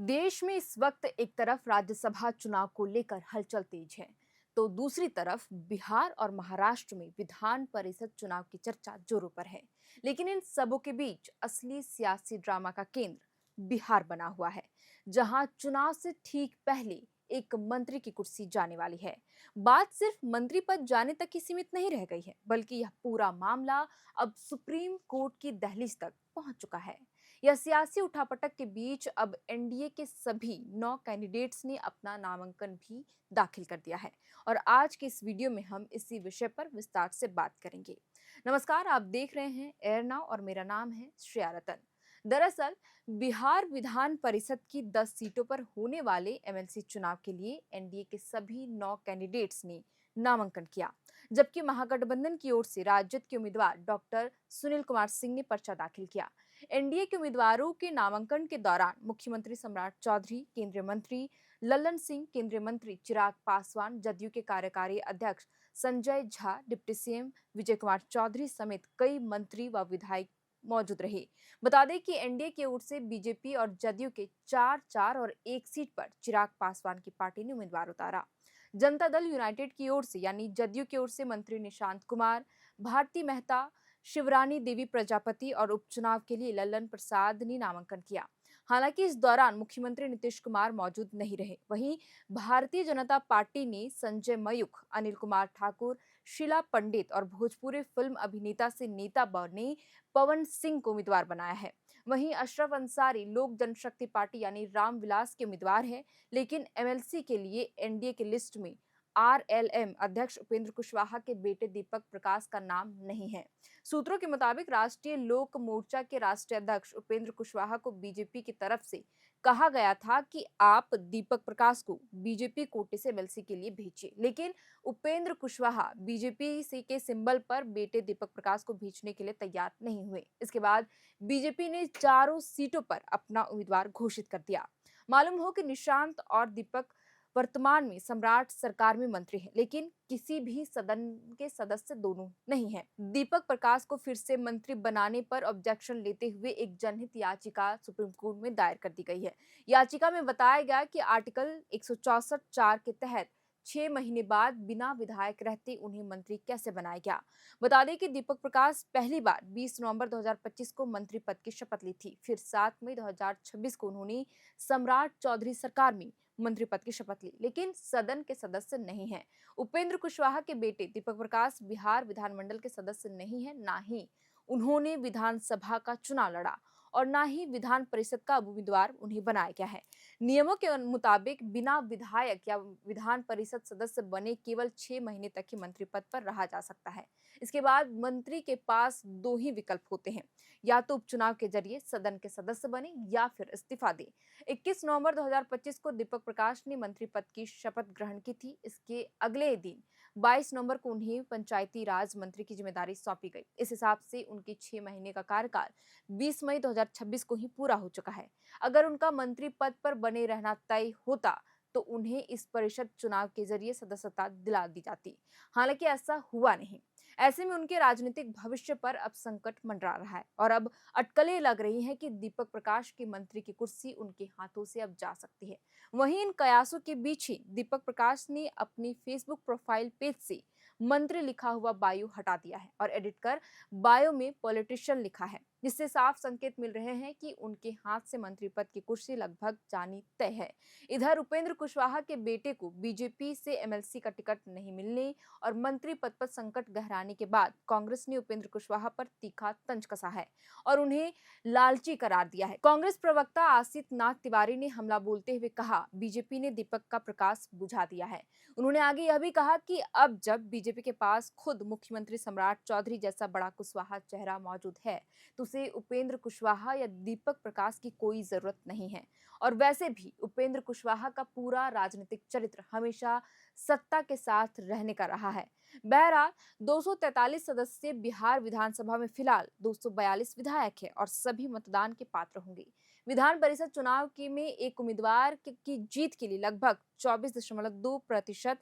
देश में इस वक्त एक तरफ राज्यसभा चुनाव को लेकर हलचल तेज है, तो दूसरी तरफ बिहार और महाराष्ट्र में विधान परिषद चुनाव की चर्चा जोरों पर है। लेकिन इन सबों के बीच असली सियासी ड्रामा का केंद्र बिहार बना हुआ है, जहां चुनाव से ठीक पहले एक मंत्री की कुर्सी जाने वाली है। बात सिर्फ मंत्री पद जाने तक ही सीमित नहीं रह गई है, बल्कि यह पूरा मामला अब सुप्रीम कोर्ट की दहलीज तक पहुंच चुका है। यह सियासी उठापटक के बीच अब एनडीए के सभी 9 कैंडिडेट्स ने अपना नामांकन भी दाखिल कर दिया है और आज के इस वीडियो में हम इसी विषय पर विस्तार से बात करेंगे। नमस्कार, आप देख रहे हैं एयर नाउ और मेरा नाम है श्रेया रतन। दरअसल बिहार विधान परिषद की 10 सीटों पर होने वाले एमएलसी चुनाव के लिए एनडीए के सभी 9 कैंडिडेट्स ने नामांकन किया, जबकि महागठबंधन की ओर से राजद के उम्मीदवार डॉक्टर सुनील कुमार सिंह ने पर्चा दाखिल किया। एनडीए के उम्मीदवारों के नामांकन के दौरान मुख्यमंत्री सम्राट चौधरी, केंद्रीय मंत्री लल्लन सिंह, केंद्रीय मंत्री चिराग पासवान, जदयू के कार्यकारी अध्यक्ष संजय झा, डिप्टी सीएम विजय कुमार चौधरी समेत कई मंत्री व विधायक मौजूद रहे। बता दें कि एनडीए की ओर से बीजेपी और जदयू के 4-4 और एक सीट पर चिराग पासवान की पार्टी ने उम्मीदवार उतारा। जनता दल यूनाइटेड की ओर से यानी जदयू की ओर से मंत्री निशांत कुमार, भारती मेहता, शिवरानी देवी प्रजापति और उपचुनाव के लिए लल्लन प्रसाद ने नामांकन किया। हालांकि इस दौरान मुख्यमंत्री नीतीश कुमार मौजूद नहीं रहे। वहीं भारतीय जनता पार्टी ने संजय मयूख, अनिल कुमार ठाकुर, शीला पंडित और भोजपुरी फिल्म अभिनेता से नेता बने पवन सिंह को उम्मीदवार बनाया है। वहीं अशरफ अंसारी लोक जनशक्ति पार्टी यानी रामविलास के उम्मीदवार है, लेकिन एमएलसी के लिए एनडीए की लिस्ट में आरएलएम अध्यक्ष उपेंद्र कुशवाहा के बेटे दीपक प्रकाश का नाम नहीं है। सूत्रों के मुताबिक राष्ट्रीय लोक मोर्चा के राष्ट्रीय अध्यक्ष उपेंद्र कुशवाहा को बीजेपी की तरफ से कहा गया था कि आप दीपक प्रकाश को बीजेपी कोटे से एमएलसी के लिए भेजिए, लेकिन उपेंद्र कुशवाहा बीजेपी से के सिंबल पर बेटे दीपक प्रकाश को भेजने के लिए तैयार नहीं हुए। इसके बाद बीजेपी ने चारों सीटों पर अपना उम्मीदवार घोषित कर दिया। मालूम हो कि निशांत और दीपक वर्तमान में सम्राट सरकार में मंत्री हैं, लेकिन किसी भी सदन के सदस्य दोनों नहीं हैं। दीपक प्रकाश को फिर से मंत्री बनाने पर ऑब्जेक्शन लेते हुए एक जनहित याचिका सुप्रीम कोर्ट में दायर कर दी गई है। याचिका में बताया गया कि आर्टिकल 164(4) के तहत 6 महीने बाद बिना विधायक रहते उन्हें मंत्री कैसे बनाया गया। बता दें कि दीपक प्रकाश पहली बार 20 नवंबर 2025 को मंत्री पद की शपथ ली थी। फिर 7 मई 2026 को उन्होंने सम्राट चौधरी सरकार में मंत्री पद की शपथ ली, लेकिन सदन के सदस्य नहीं हैं। उपेंद्र कुशवाहा के बेटे दीपक प्रकाश बिहार विधानमंडल के सदस्य नहीं है, ना ही उन्होंने विधानसभा का चुनाव लड़ा और ना ही विधान परिषद का उम्मीदवार उन्हें बनाया गया है। नियमों के मुताबिक बिना विधायक या विधान परिषद सदस्य बने केवल 6 महीने तक ही मंत्री पद पर रहा जा सकता है। इसके बाद मंत्री के पास दो ही विकल्प होते हैं, या तो उपचुनाव के जरिए सदन के सदस्य बने या फिर इस्तीफा दे। 21 नवंबर 2025 को दीपक प्रकाश ने मंत्री पद की शपथ ग्रहण की थी। इसके अगले दिन 22 नवंबर को उन्हें पंचायती राज मंत्री की जिम्मेदारी सौंपी गई। इस हिसाब से उनके 6 महीने का कार्यकाल 20 मई 2026 को ही पूरा हो चुका है। अगर उनका मंत्री पद पर बने रहना तय होता तो उन्हें इस परिषद चुनाव के जरिए सदस्यता दिला दी जाती। हालांकि ऐसा हुआ नहीं। ऐसे में उनके राजनीतिक भविष्य पर अब संकट मंडरा रहा है और अब अटकलें लग रही हैं कि दीपक प्रकाश की मंत्री की कुर्सी उनके हाथों से अब जा सकती है। वहीं इन कयासों के बीच ही दीपक प्रकाश ने अपनी फेसबुक प्रोफाइल पेज से मंत्री लिखा हुआ बायो हटा दिया है और एडिट कर बायो में पॉलिटिशियन लिखा है, जिससे साफ संकेत मिल रहे हैं कि उनके हाथ से मंत्री पद की कुर्सी लगभग जानी तय है। इधर उपेंद्र कुशवाहा के बेटे को बीजेपी से एमएलसी का टिकट नहीं मिलने और मंत्री पद पर संकट गहराने के बाद कांग्रेस ने उपेंद्र कुशवाहा पर तीखा तंज कसा है और उन्हें लालची करार दिया है। कांग्रेस प्रवक्ता आसित नाथ तिवारी ने हमला बोलते हुए कहा, बीजेपी ने दीपक का प्रकाश बुझा दिया है। उन्होंने आगे यह भी कहा कि अब जब बीजेपी के पास खुद मुख्यमंत्री सम्राट चौधरी जैसा बड़ा कुशवाहा चेहरा मौजूद है, तो उसे उपेंद्र कुशवाहा या दीपक प्रकाश की कोई जरूरत नहीं है। और वैसे भी उपेंद्र कुशवाहा का पूरा राजनीतिक चरित्र हमेशा सत्ता के साथ रहने का रहा है। बहरहाल 243 सदस्य बिहार विधानसभा में फिलहाल 242 विधायक है और सभी मतदान के पात्र होंगे। विधान परिषद चुनाव के में एक उम्मीदवार की जीत के लिए लगभग 24.2%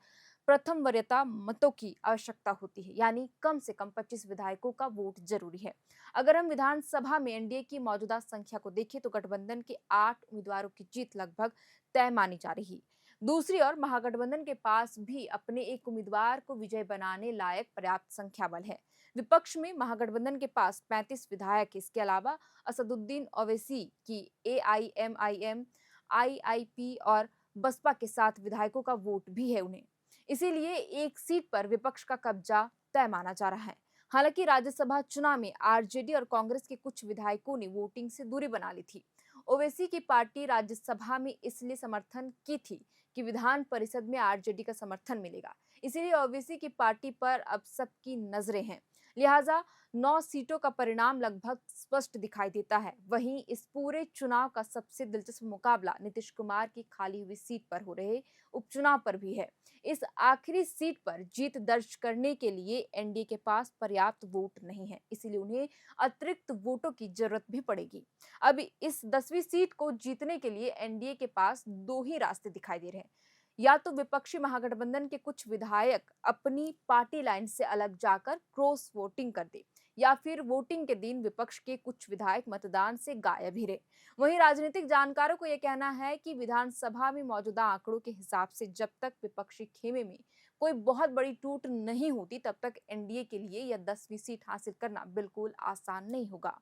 प्रथम वरीयता मतों की आवश्यकता होती है, यानी कम से कम 25 विधायकों का वोट जरूरी है। अगर हम विधानसभा में एनडीए की मौजूदा संख्या को देखें तो गठबंधन के 8 उम्मीदवारों की जीत लगभग तय मानी जा रही है। दूसरी ओर महागठबंधन के पास भी अपने एक उम्मीदवार को विजय बनाने लायक पर्याप्त संख्या बल है। विपक्ष में महागठबंधन के पास 35 विधायक हैं। इसके अलावा असदुद्दीन ओवैसी की एआईएमआईएम, आईआईपी और बसपा के साथ विधायकों का वोट भी है उन्हें। इसीलिए एक सीट पर विपक्ष का कब्जा तय माना जा रहा है। हालांकि राज्यसभा चुनाव में आरजेडी और कांग्रेस के कुछ विधायकों ने वोटिंग से दूरी बना ली थी। ओवैसी की पार्टी राज्यसभा में इसलिए समर्थन की थी कि विधान परिषद में आरजेडी का समर्थन मिलेगा। इसीलिए ओवैसी की पार्टी पर अब सबकी नजरें हैं। लिहाजा 9 सीटों का परिणाम लगभग स्पष्ट दिखाई देता है। वहीं इस पूरे चुनाव का सबसे दिलचस्प मुकाबला नीतीश कुमार की खाली हुई सीट पर हो रहे उपचुनाव पर भी है। इस आखिरी सीट पर जीत दर्ज करने के लिए एनडीए के पास पर्याप्त वोट नहीं है, इसीलिए उन्हें अतिरिक्त वोटों की जरूरत भी पड़ेगी। अब इस 10वीं सीट को जीतने के लिए एनडीए के पास दो ही रास्ते दिखाई दे रहे हैं। या तो विपक्षी महागठबंधन के कुछ विधायक अपनी पार्टी लाइन से अलग जाकर क्रॉस वोटिंग कर दे, या फिर वोटिंग के दिन विपक्ष के कुछ विधायक मतदान से गायब ही रहे। वहीं राजनीतिक जानकारों को यह कहना है कि विधानसभा में मौजूदा आंकड़ों के हिसाब से जब तक विपक्षी खेमे में कोई बहुत बड़ी टूट नहीं होती, तब तक एनडीए के लिए यह 10वीं सीट हासिल करना बिल्कुल आसान नहीं होगा।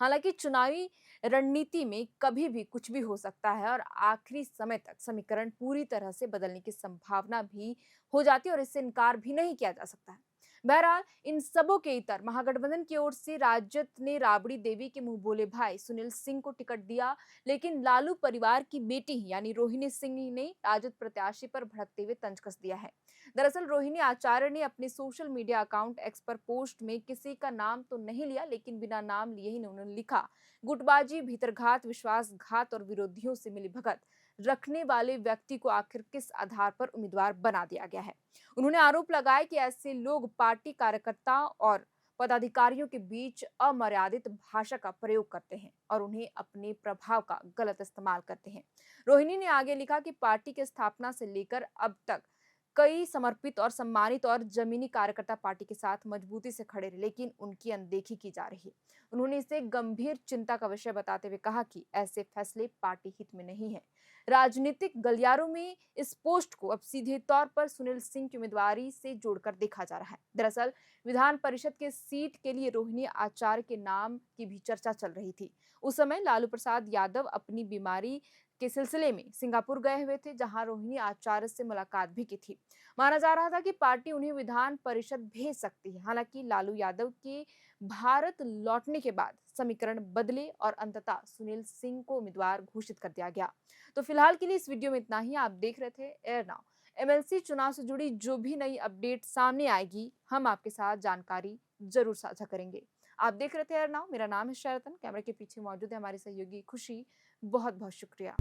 हालांकि चुनावी रणनीति में कभी भी कुछ भी हो सकता है और आखिरी समय तक समीकरण पूरी तरह से बदलने की संभावना भी हो जाती है और इससे इनकार भी नहीं किया जा सकता है। बहरहाल इन सबों के इतर महागठबंधन की ओर से राजद ने राबड़ी देवी के मुंह बोले भाई सुनील सिंह को टिकट दिया, लेकिन लालू परिवार की बेटी यानी रोहिणी सिंह ने राजद प्रत्याशी पर भड़कते हुए तंज कस दिया है। दरअसल रोहिणी आचार्य ने अपने सोशल मीडिया अकाउंट एक्स पर पोस्ट में किसी का नाम तो नहीं लिया, लेकिन बिना नाम लिए ही उन्होंने लिखा, गुटबाजी, भीतरघात, विश्वासघात और विरोधियों से मिलीभगत रखने वाले व्यक्ति को आखिर किस आधार पर उम्मीदवार बना दिया गया है। उन्होंने आरोप लगाया कि ऐसे लोग पार्टी कार्यकर्ता और पदाधिकारियों के बीच अमर्यादित भाषा का प्रयोग करते हैं और उन्हें अपने प्रभाव का गलत इस्तेमाल करते हैं। रोहिणी ने आगे लिखा कि पार्टी की स्थापना से लेकर अब तक कई समर्पित और सम्मानित और जमीनी कार्यकर्ता पार्टी के साथ मजबूती से खड़े रहे, लेकिन उनकी अनदेखी की जा रही है। उन्होंने इसे गंभीर चिंता का विषय बताते हुए कहा कि ऐसे फैसले पार्टी हित में नहीं है। राजनीतिक गलियारों में इस पोस्ट को अब सीधे तौर पर सुनील सिंह की उम्मीदवारी से जोड़कर देखा जा रहा है। दरअसल विधान परिषद के सीट के लिए रोहिणी आचार्य के नाम की भी चर्चा चल रही थी। उस समय लालू प्रसाद यादव अपनी बीमारी के सिलसिले में सिंगापुर गए हुए थे, जहां रोहिणी आचार्य से मुलाकात भी की थी। माना जा रहा था कि पार्टी उन्हें विधान परिषद भेज सकती है। हालांकि लालू यादव के भारत लौटने के बाद समीकरण बदले और अंततः सुनील सिंह को उम्मीदवार घोषित कर दिया गया। तो फिलहाल के लिए इस वीडियो में इतना ही। आप देख रहे थे एयर नाउ। एमएलसी चुनाव से जुड़ी जो भी नई अपडेट सामने आएगी, हम आपके साथ जानकारी जरूर साझा करेंगे। आप देख रहे थे एयर नाउ। मेरा नाम है शरतन। कैमरे के पीछे मौजूद है हमारी सहयोगी खुशी। बहुत बहुत शुक्रिया।